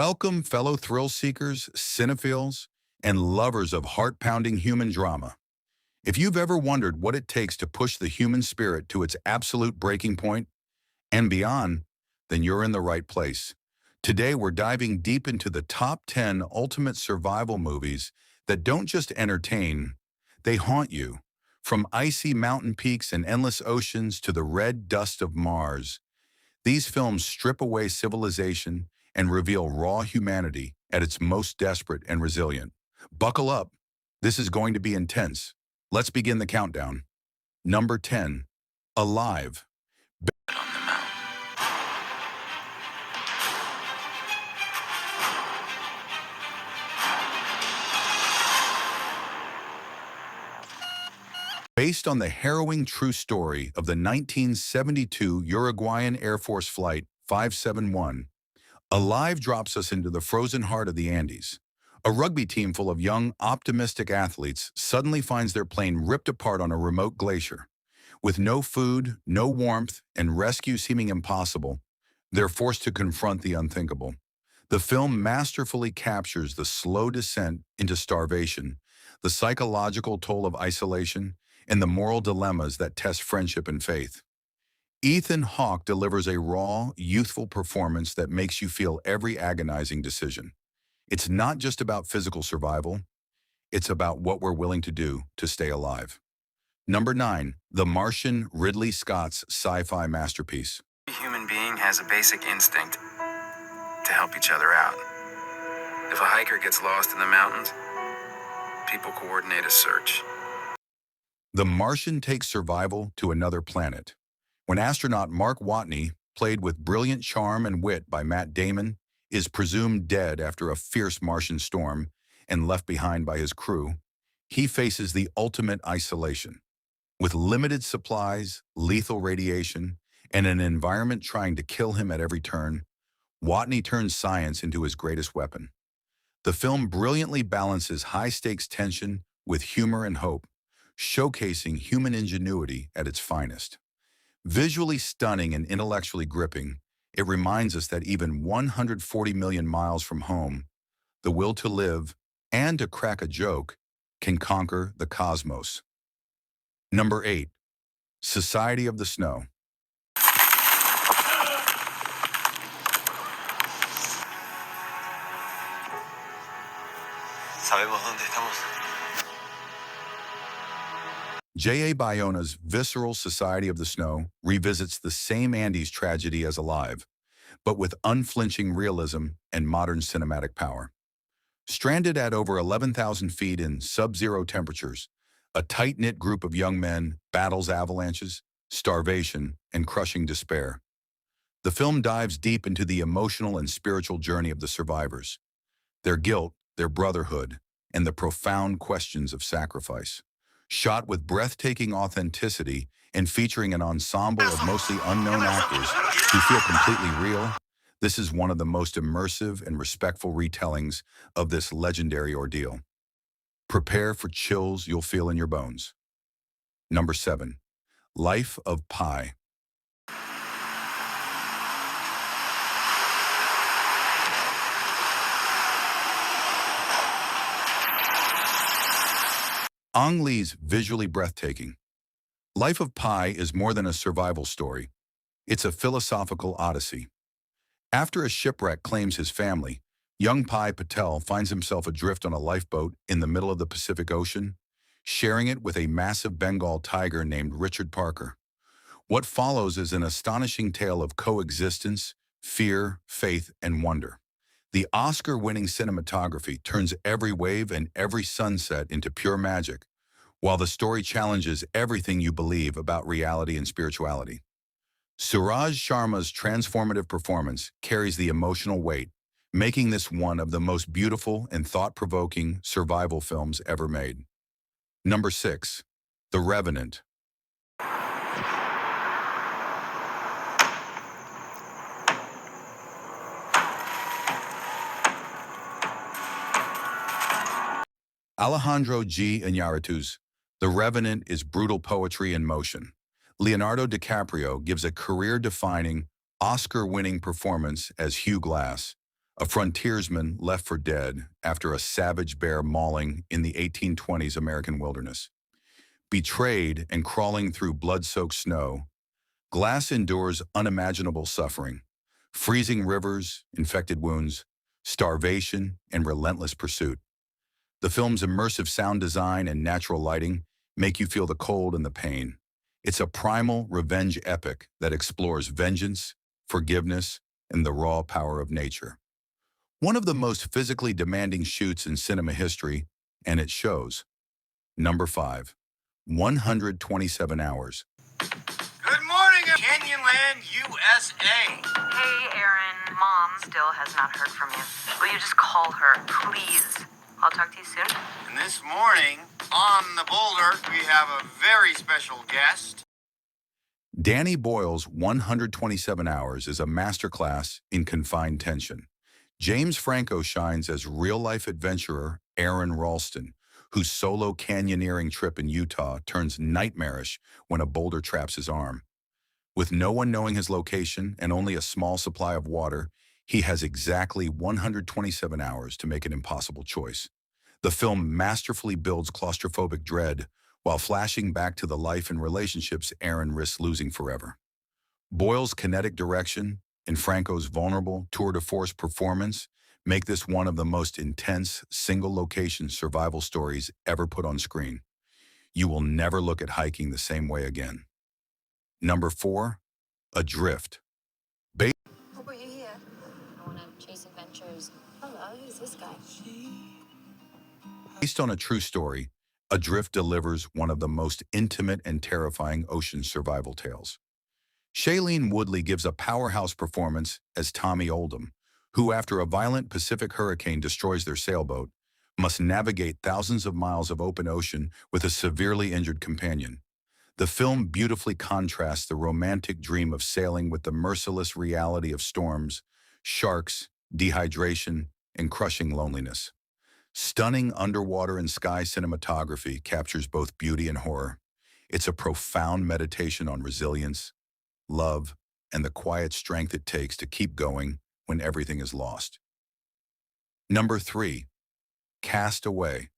Welcome, fellow thrill seekers, cinephiles, and lovers of heart-pounding human drama. If you've ever wondered what it takes to push the human spirit to its absolute breaking point and beyond, then you're in the right place. Today, we're diving deep into the top 10 ultimate survival movies that don't just entertain, they haunt you. From icy mountain peaks and endless oceans to the red dust of Mars, these films strip away civilization and reveal raw humanity at its most desperate and resilient. Buckle up. This is going to be intense. Let's begin the countdown. Number 10. Alive. Based on the harrowing true story of the 1972 Uruguayan Air Force Flight 571, Alive drops us into the frozen heart of the Andes. A rugby team full of young, optimistic athletes suddenly finds their plane ripped apart on a remote glacier. With no food, no warmth, and rescue seeming impossible, they're forced to confront the unthinkable. The film masterfully captures the slow descent into starvation, the psychological toll of isolation, and the moral dilemmas that test friendship and faith. Ethan Hawke delivers a raw, youthful performance that makes you feel every agonizing decision. It's not just about physical survival, it's about what we're willing to do to stay alive. Number 9. The Martian, Ridley Scott's sci-fi masterpiece. Every human being has a basic instinct to help each other out. If a hiker gets lost in the mountains, people coordinate a search. The Martian takes survival to another planet. When astronaut Mark Watney, played with brilliant charm and wit by Matt Damon, is presumed dead after a fierce Martian storm and left behind by his crew, he faces the ultimate isolation. With limited supplies, lethal radiation, and an environment trying to kill him at every turn, Watney turns science into his greatest weapon. The film brilliantly balances high-stakes tension with humor and hope, showcasing human ingenuity at its finest. Visually stunning and intellectually gripping, it reminds us that even 140 million miles from home, the will to live and to crack a joke can conquer the cosmos. Number 8. Society of the Snow. Sabemos dónde estamos. J.A. Bayona's visceral Society of the Snow revisits the same Andes tragedy as Alive, but with unflinching realism and modern cinematic power. Stranded at over 11,000 feet in sub-zero temperatures, a tight-knit group of young men battles avalanches, starvation, and crushing despair. The film dives deep into the emotional and spiritual journey of the survivors, their guilt, their brotherhood, and the profound questions of sacrifice. Shot with breathtaking authenticity and featuring an ensemble of mostly unknown actors who feel completely real, this is one of the most immersive and respectful retellings of this legendary ordeal. Prepare for chills you'll feel in your bones. Number 7. Life of Pi. Ang Lee's visually breathtaking. Life of Pi is more than a survival story. It's a philosophical odyssey. After a shipwreck claims his family, young Pi Patel finds himself adrift on a lifeboat in the middle of the Pacific Ocean, sharing it with a massive Bengal tiger named Richard Parker. What follows is an astonishing tale of coexistence, fear, faith, and wonder. The Oscar-winning cinematography turns every wave and every sunset into pure magic, while the story challenges everything you believe about reality and spirituality. Suraj Sharma's transformative performance carries the emotional weight, making this one of the most beautiful and thought-provoking survival films ever made. Number 6. The Revenant. Alejandro G. Iñárritu's The Revenant is brutal poetry in motion. Leonardo DiCaprio gives a career-defining, Oscar-winning performance as Hugh Glass, a frontiersman left for dead after a savage bear mauling in the 1820s American wilderness. Betrayed and crawling through blood-soaked snow, Glass endures unimaginable suffering, freezing rivers, infected wounds, starvation, and relentless pursuit. The film's immersive sound design and natural lighting make you feel the cold and the pain. It's a primal revenge epic that explores vengeance, forgiveness, and the raw power of nature. One of the most physically demanding shoots in cinema history, and it shows. Number 5. 127 Hours. Good morning, Canyonland, USA. Hey, Aaron. Mom still has not heard from you. Will you just call her, please? I'll talk to you soon. And this morning, on the boulder, we have a very special guest. Danny Boyle's 127 Hours is a masterclass in confined tension. James Franco shines as real-life adventurer Aaron Ralston, whose solo canyoneering trip in Utah turns nightmarish when a boulder traps his arm. With no one knowing his location and only a small supply of water, he has exactly 127 hours to make an impossible choice. The film masterfully builds claustrophobic dread while flashing back to the life and relationships Aaron risks losing forever. Boyle's kinetic direction and Franco's vulnerable tour de force performance make this one of the most intense single-location survival stories ever put on screen. You will never look at hiking the same way again. Number 4. Adrift. What brought you here? I want to chase adventures. Hello, who's this guy? Based on a true story, Adrift delivers one of the most intimate and terrifying ocean survival tales. Shailene Woodley gives a powerhouse performance as Tommy Oldham, who after a violent Pacific hurricane destroys their sailboat, must navigate thousands of miles of open ocean with a severely injured companion. The film beautifully contrasts the romantic dream of sailing with the merciless reality of storms, sharks, dehydration, and crushing loneliness. Stunning underwater and sky cinematography captures both beauty and horror. It's a profound meditation on resilience, love, and the quiet strength it takes to keep going when everything is lost. Number 3. Cast Away.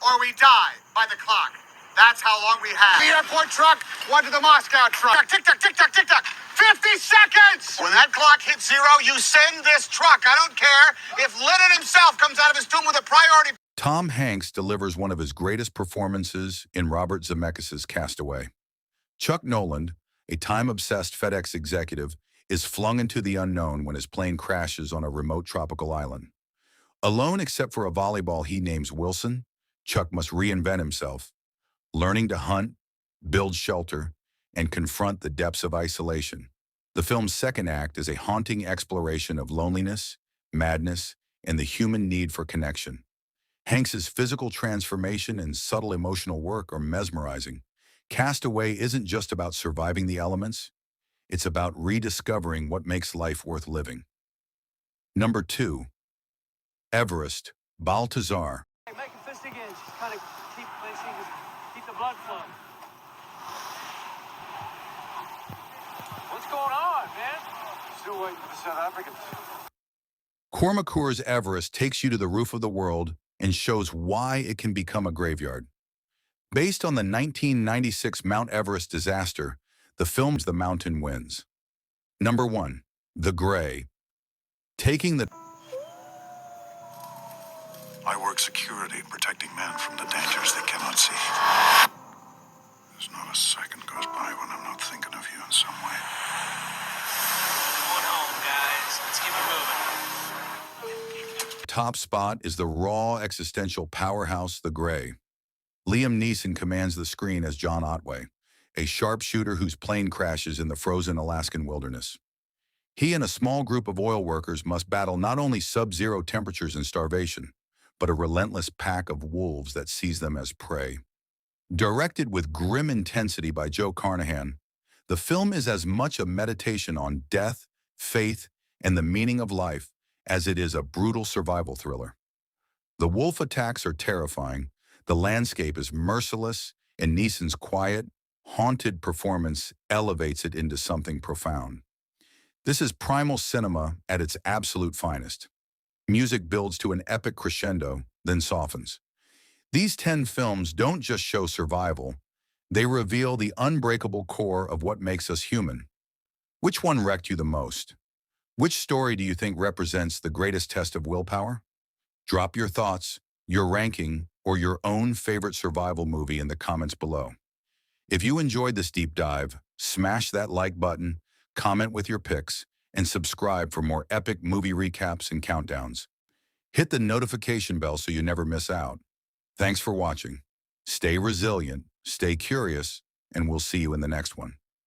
Or we die by the clock. That's how long we have. The airport truck, one to the Moscow truck. Tick tock, tick tock, tick tock. 50 seconds! When that clock hits 0, you send this truck. I don't care if Lenin himself comes out of his tomb with a priority. Tom Hanks delivers one of his greatest performances in Robert Zemeckis' Cast Away. Chuck Noland, a time-obsessed FedEx executive, is flung into the unknown when his plane crashes on a remote tropical island. Alone except for a volleyball he names Wilson, Chuck must reinvent himself, learning to hunt, build shelter, and confront the depths of isolation. The film's second act is a haunting exploration of loneliness, madness, and the human need for connection. Hanks's physical transformation and subtle emotional work are mesmerizing. Cast Away isn't just about surviving the elements, it's about rediscovering what makes life worth living. Number 2. Everest, Baltazar. Make a fist again. Just kind of keep the blood flowing. What's going on, man? Still waiting for the South Africans. Cormacour's Everest takes you to the roof of the world and shows why it can become a graveyard. Based on the 1996 Mount Everest disaster, the film's The Mountain Wins. Number 1. The Gray. Taking the I work security, protecting men from the dangers they cannot see. There's not a second goes by when I'm not thinking of you in some way. Going home, guys. Let's keep it moving. top spot is the raw existential powerhouse The Gray. Liam Neeson commands the screen as John Otway, a sharpshooter whose plane crashes in the frozen Alaskan wilderness. He and a small group of oil workers must battle not only sub-zero temperatures and starvation, but a relentless pack of wolves that sees them as prey. Directed with grim intensity by Joe Carnahan, the film is as much a meditation on death, faith, and the meaning of life as it is a brutal survival thriller. The wolf attacks are terrifying, the landscape is merciless, and Neeson's quiet, haunted performance elevates it into something profound. This is primal cinema at its absolute finest. Music builds to an epic crescendo, then softens. These 10 films don't just show survival, they reveal the unbreakable core of what makes us human. Which one wrecked you the most? Which story do you think represents the greatest test of willpower? Drop your thoughts, your ranking, or your own favorite survival movie in the comments below. If you enjoyed this deep dive, smash that like button, comment with your picks, and subscribe for more epic movie recaps and countdowns. Hit the notification bell so you never miss out. Thanks for watching. Stay resilient, stay curious, and we'll see you in the next one.